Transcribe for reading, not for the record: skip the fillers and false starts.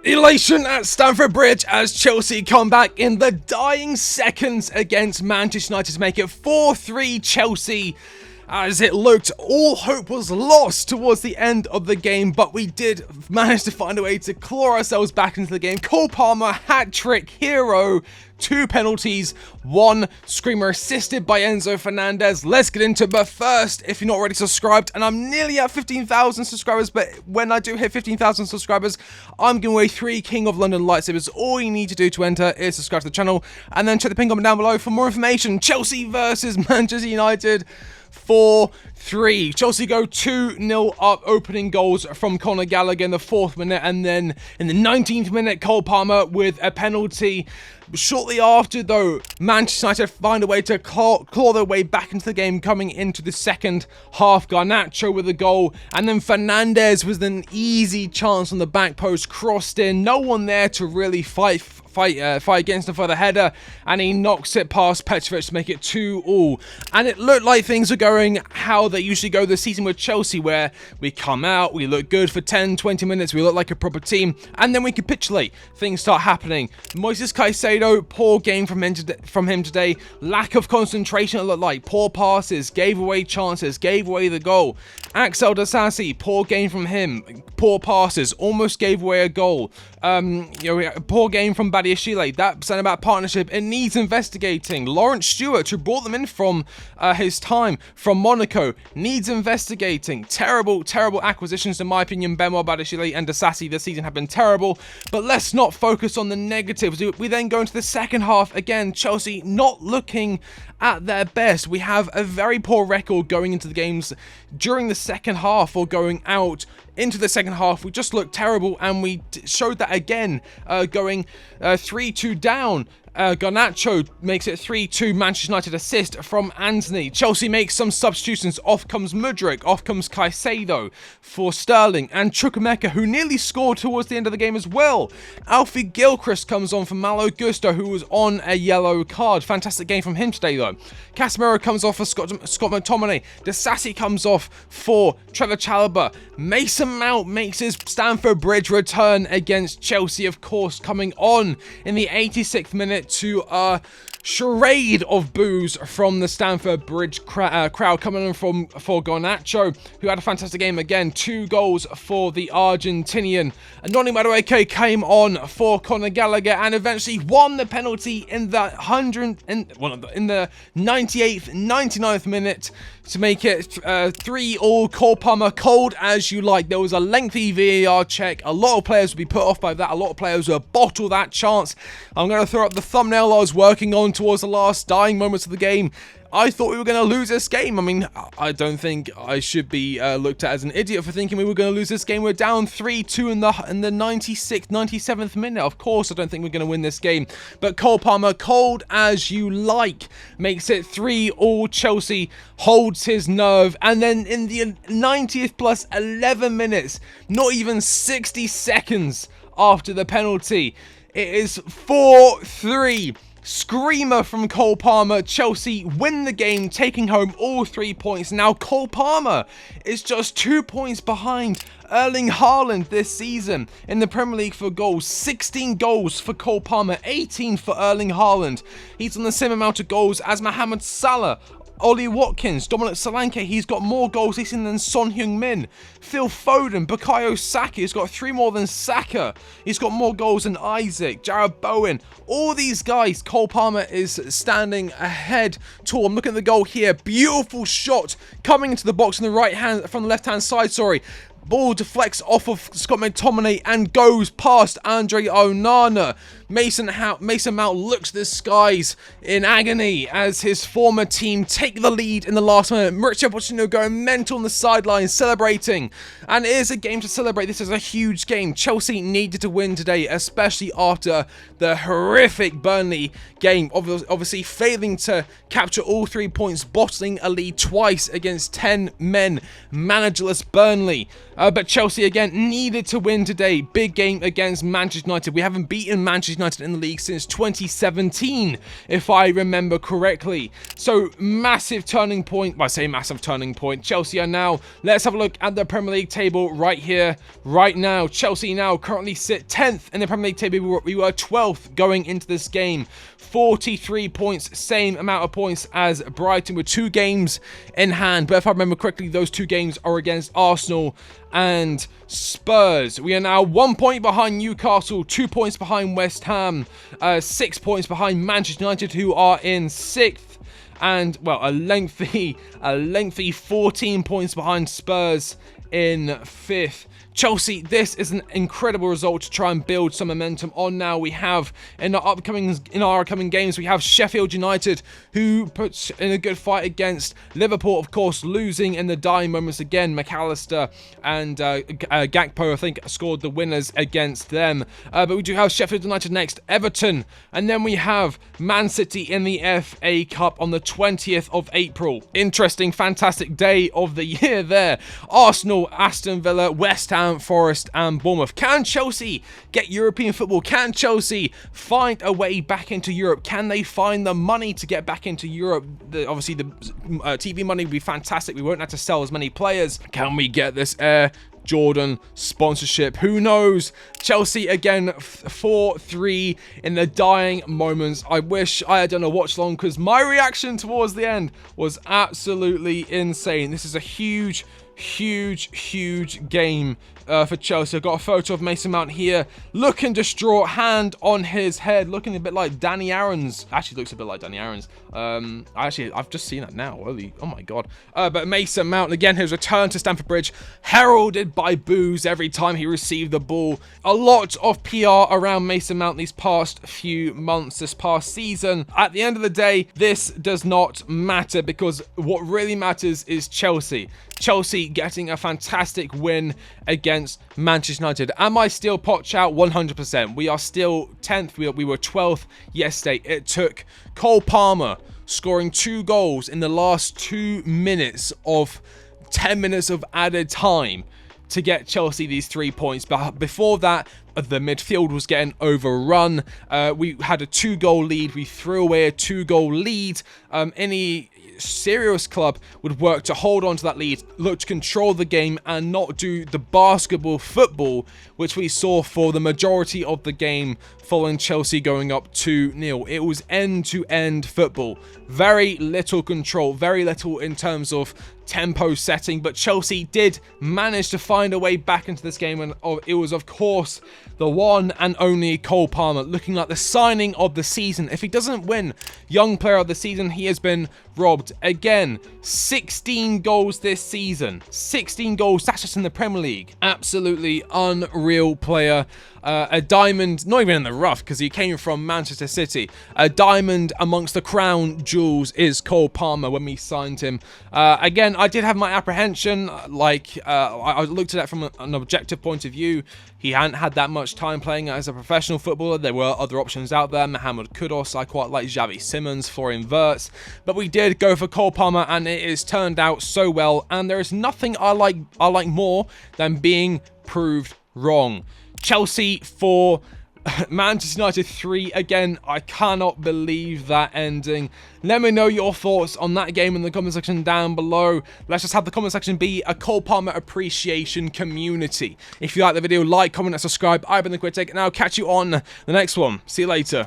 Elation at Stamford Bridge as Chelsea come back in the dying seconds against Manchester United to make it 4-3 Chelsea. As it looked, all hope was lost towards the end of the game, but we did manage to find a way to claw ourselves back into the game. Cole Palmer, hat-trick hero, 2 penalties, 1 screamer assisted by Enzo Fernandez. Let's get into it, but first, if you're not already subscribed, and I'm nearly at 15,000 subscribers, but when I do hit 15,000 subscribers, I'm giving away 3 King of London lightsabers. All you need to do to enter is subscribe to the channel, and then check the pin comment down below for more information. Chelsea versus Manchester United. 4-3. Chelsea go 2-0 up, opening goals from Conor Gallagher in the 4th minute, and then in the 19th minute, Cole Palmer with a penalty. Shortly after, though, Manchester United find a way to claw their way back into the game, coming into the second half. Garnacho with a goal, and then Fernandez with an easy chance on the back post, crossed in. No one there to really fight against him for the header, and he knocks it past Petrovic to make it 2-2. And it looked like things were going how they usually go this season with Chelsea, where we come out, we look good for 10-20 minutes, we look like a proper team, and then we capitulate. Things start happening. Moises Caicedo, poor game from him today. Lack of concentration, it looked like. Poor passes, gave away chances, gave away the goal. Axel Disasi, poor game from him. Poor passes, almost gave away a goal. Poor game from Badiashile. That centre-back partnership, it needs investigating. Lawrence Stewart, who brought them in from his time from Monaco, needs investigating. Terrible acquisitions in my opinion. Benoit Badiashile and Disasi this season have been terrible, but let's not focus on the negatives. We then go into the second half. Again, Chelsea not looking at their best. We have a very poor record going into the games during the second half or going out into the second half. We just looked terrible, and we showed that again, going 3-2 down. Garnacho makes it 3-2. Manchester United assist from Anthony. Chelsea makes some substitutions. Off comes Mudryk, off comes Caicedo for Sterling, and Chukwuemeka, who nearly scored towards the end of the game as well. Alfie Gilchrist comes on for Malo Gusto, who was on a yellow card. Fantastic game from him today, though. Casemiro comes off for Scott McTominay. Disasi comes off for Trevor Chalobah. Mason Mount makes his Stamford Bridge return against Chelsea, of course, coming on in the 86th minute to a charade of boos from the Stamford Bridge crowd coming in for Garnacho, who had a fantastic game again. 2 goals for the Argentinian. And Noni Madueke came on for Conor Gallagher and eventually won the penalty in the 98th, 99th minute to make it 3-3. Cole Palmer, cold as you like. There was a lengthy VAR check. A lot of players would be put off by that. A lot of players would bottle that chance. I'm going to throw up the thumbnail I was working on towards the last dying moments of the game. I thought we were going to lose this game. I mean, I don't think I should be looked at as an idiot for thinking we were going to lose this game. We're down 3-2 in the 96th, 97th minute. Of course, I don't think we're going to win this game. But Cole Palmer, cold as you like, makes it 3-3. Chelsea holds his nerve. And then in the 90th plus 11 minutes, not even 60 seconds after the penalty, it is 4-3. Screamer from Cole Palmer. Chelsea win the game, taking home all 3 points. Now Cole Palmer is just 2 points behind Erling Haaland this season in the Premier League for goals. 16 goals for Cole Palmer, 18 for Erling Haaland. He's on the same amount of goals as Mohamed Salah, Ollie Watkins, Dominic Solanke. He's got more goals this season than Son Heung-min. Phil Foden, Bukayo Saka. He's got 3 more than Saka. He's got more goals than Isaac, Jarrod Bowen. All these guys, Cole Palmer is standing ahead tall. I'm looking at the goal here. Beautiful shot coming into the box on the right hand, from the left hand side, sorry. Ball deflects off of Scott McTominay and goes past Andre Onana. Mason Mount looks to the skies in agony as his former team take the lead in the last minute. Mauricio Pochettino going mental on the sidelines, celebrating. And it is a game to celebrate. This is a huge game. Chelsea needed to win today, especially after the horrific Burnley game. Obviously failing to capture all 3 points, bottling a lead twice against 10 men, managerless Burnley. But Chelsea, again, needed to win today. Big game against Manchester United. We haven't beaten Manchester United in the league since 2017, if I remember correctly. So, massive turning point. Well, I say massive turning point. Chelsea are now, let's have a look at the Premier League table right here, right now. Chelsea now currently sit 10th in the Premier League table. We were 12th going into this game. 43 points, same amount of points as Brighton with 2 games in hand. But if I remember correctly, those 2 games are against Arsenal and Spurs. We are now 1 point behind Newcastle, 2 points behind West Ham, 6 points behind Manchester United, who are in 6th, and, well, a lengthy 14 points behind Spurs in 5th. Chelsea, this is an incredible result to try and build some momentum on now. We have, in our upcoming games, we have Sheffield United, who puts in a good fight against Liverpool, of course, losing in the dying moments again. McAllister and Gakpo, I think, scored the winners against them. But we do have Sheffield United next, Everton, and then we have Man City in the FA Cup on the 20th of April. Interesting, fantastic day of the year there. Arsenal, Aston Villa, West Ham, Forest and Bournemouth. Can Chelsea get European football? Can Chelsea find a way back into Europe? Can they find the money to get back into Europe? Obviously, the TV money would be fantastic. We won't have to sell as many players. Can we get this Air Jordan sponsorship? Who knows? Chelsea again 4-3 in the dying moments. I wish I had done a watch long because my reaction towards the end was absolutely insane. This is a huge game for Chelsea. I've got a photo of Mason Mount here, looking distraught, hand on his head, looking a bit like Danny Aaron's. Actually looks a bit like Danny Aaron's. I've just seen that now. Holy, oh my god. But Mason Mount, again, his return to Stamford Bridge, heralded by boos every time he received the ball. A lot of PR around Mason Mount these past few months, this past season. At the end of the day, this does not matter because what really matters is Chelsea. Chelsea getting a fantastic win against Manchester United. Am I still Poch out? 100%. We are still 10th. We were 12th yesterday. It took Cole Palmer scoring 2 goals in the last 2 minutes of 10 minutes of added time to get Chelsea these 3 points. But before that, the midfield was getting overrun. We had a 2-goal lead. We threw away a 2-goal lead. Any serious club would work to hold on to that lead, look to control the game and not do the basketball football which we saw for the majority of the game following Chelsea going up 2-0. It was end-to-end football. Very little control, very little in terms of tempo setting, but Chelsea did manage to find a way back into this game, and it was, of course, the one and only Cole Palmer, looking like the signing of the season. If he doesn't win Young Player of the Season, he has been robbed. Again, 16 goals this season. 16 goals, that's just in the Premier League. Absolutely unreal player. A diamond, not even in the rough, because he came from Manchester City. A diamond amongst the crown jewels is Cole Palmer when we signed him. Again, I did have my apprehension. I looked at it from an objective point of view. He hadn't had that much time playing as a professional footballer. There were other options out there. Mohamed Kudus, I quite like Xavi Simons for inverts. But we did go for Cole Palmer, and it has turned out so well. And there is nothing I like more than being proved wrong. Chelsea 4, Manchester United 3. Again, I cannot believe that ending. Let me know your thoughts on that game in the comment section down below. Let's just have the comment section be a Cole Palmer appreciation community. If you like the video, like, comment, and subscribe. I've been the Quick Take, and I'll catch you on the next one. See you later.